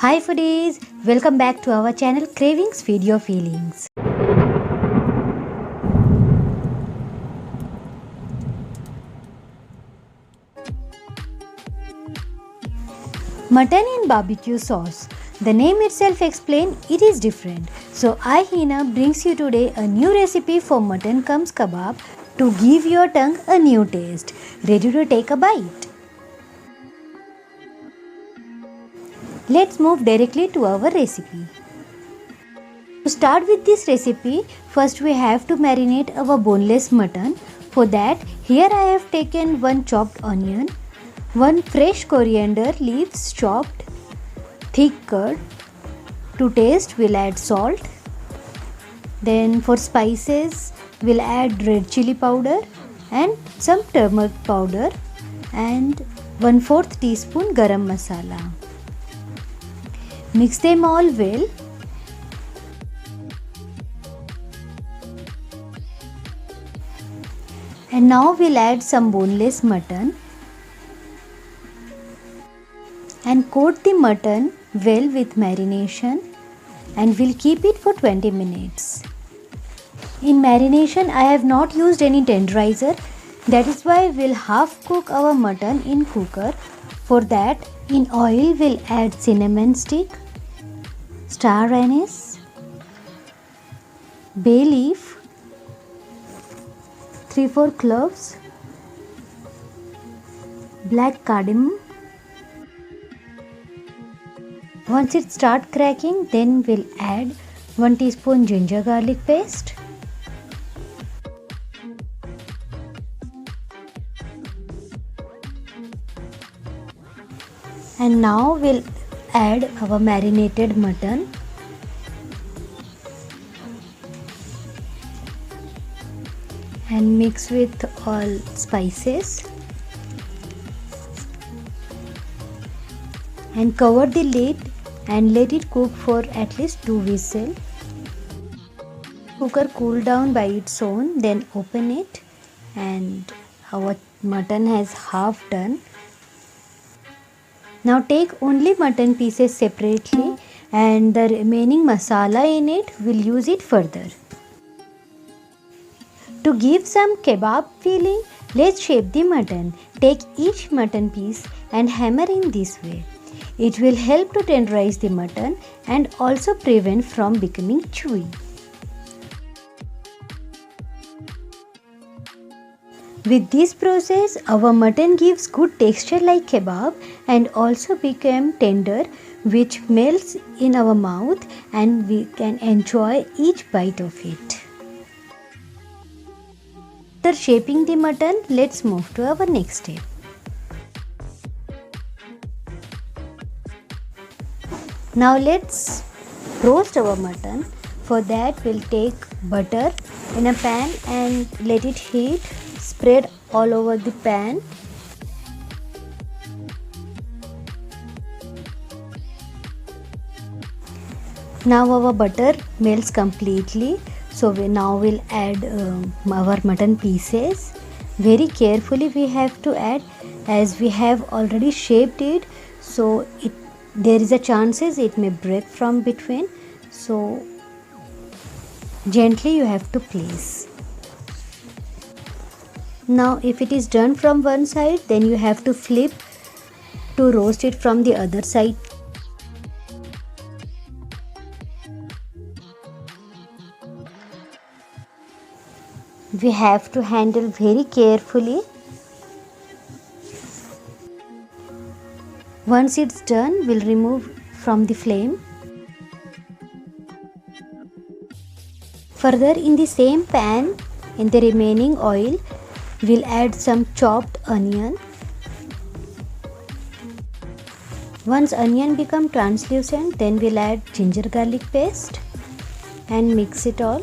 Hi foodies, welcome back to our channel Cravings Feed Your Feelings. Mutton in barbecue sauce. The name itself explains it is different. So I Hina brings you today a new recipe for mutton comes kebab to give your tongue a new taste. Ready to take a bite? Let's move directly to our recipe. To start with this recipe, first we have to marinate our boneless mutton. For that, here I have taken one chopped onion, one fresh coriander leaves chopped, thick curd. To taste, we'll add salt. Then for spices, we'll add red chili powder and some turmeric powder and 1/4 teaspoon garam masala. Mix them all well. And now we'll add some boneless mutton and coat the mutton well with marination, and we'll keep it for 20 minutes. In marination, I have not used any tenderizer. That is why we'll half cook our mutton in cooker. For that, in oil we'll add cinnamon stick, star anise, bay leaf, 3-4 cloves, black cardamom. Once it starts cracking, then we'll add 1 teaspoon ginger garlic paste, and now we'll add our marinated mutton. And mix with all spices and cover the lid and let it cook for at least 2 whistles. Cooker cool down by its own, then open it, and our mutton has half done. Now take only mutton pieces separately, and the remaining masala in it we'll use it further. To give some kebab feeling, let's shape the mutton. Take each mutton piece and hammer in this way. It will help to tenderize the mutton and also prevent from becoming chewy. With this process, our mutton gives good texture like kebab and also become tender, which melts in our mouth and we can enjoy each bite of it. After shaping the mutton, let's move to our next step. Now let's roast our mutton. For that, we'll take butter in a pan and let it heat. Spread all over the pan. Now our butter melts completely. So now we'll add our mutton pieces. Very carefully we have to add, as we have already shaped it. So there is a chances it may break from between. So gently you have to place. Now if it is done from one side, then you have to flip to roast it from the other side. We have to handle very carefully. Once it's done, we'll remove from the flame. Further, in the same pan, in the remaining oil, we'll add some chopped onion. Once onion become translucent, then we'll add ginger garlic paste and mix it all.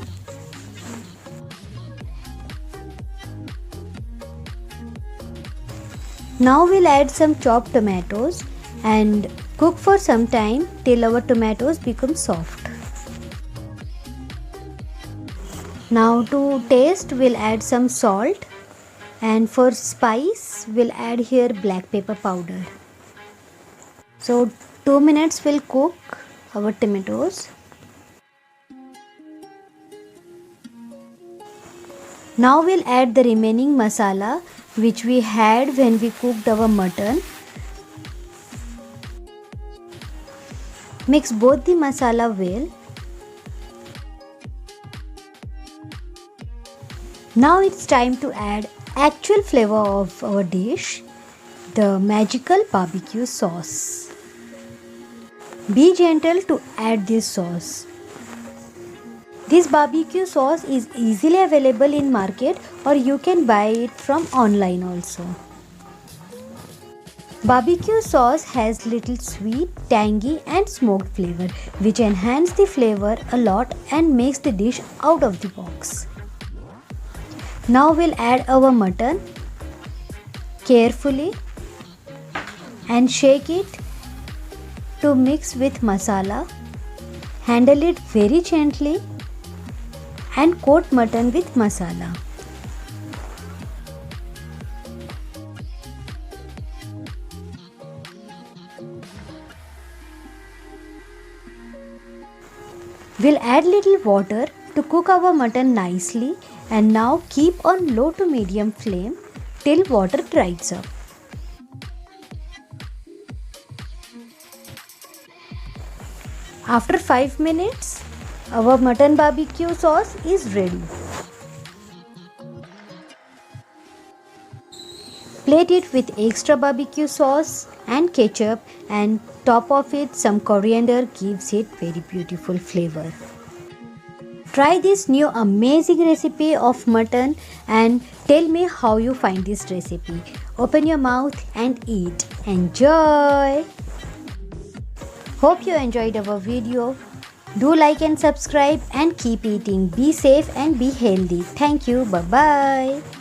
Now we'll add some chopped tomatoes and cook for some time till our tomatoes become soft. Now to taste, we'll add some salt, and for spice we'll add here black pepper powder. So 2 minutes we'll cook our tomatoes. Now we'll add the remaining masala which we had when we cooked our mutton. Mix both the masala well. Now it's time to add actual flavor of our dish, the magical barbecue sauce. Be gentle to add this sauce. This barbecue sauce is easily available in market or you can buy it from online also. Barbecue sauce has little sweet, tangy and smoked flavor which enhance the flavor a lot and makes the dish out of the box. Now we'll add our mutton carefully and shake it to mix with masala. Handle it very gently and coat mutton with masala. We'll add little water to cook our mutton nicely and now keep on low to medium flame till water dries up. After 5 minutes, our mutton barbecue sauce is ready. Plate it with extra barbecue sauce and ketchup and top of it some coriander gives it very beautiful flavor. Try this new amazing recipe of mutton and tell me how you find this recipe. Open your mouth and eat. Enjoy! Hope you enjoyed our video. Do like and subscribe and keep eating. Be safe and be healthy. Thank you. Bye-bye.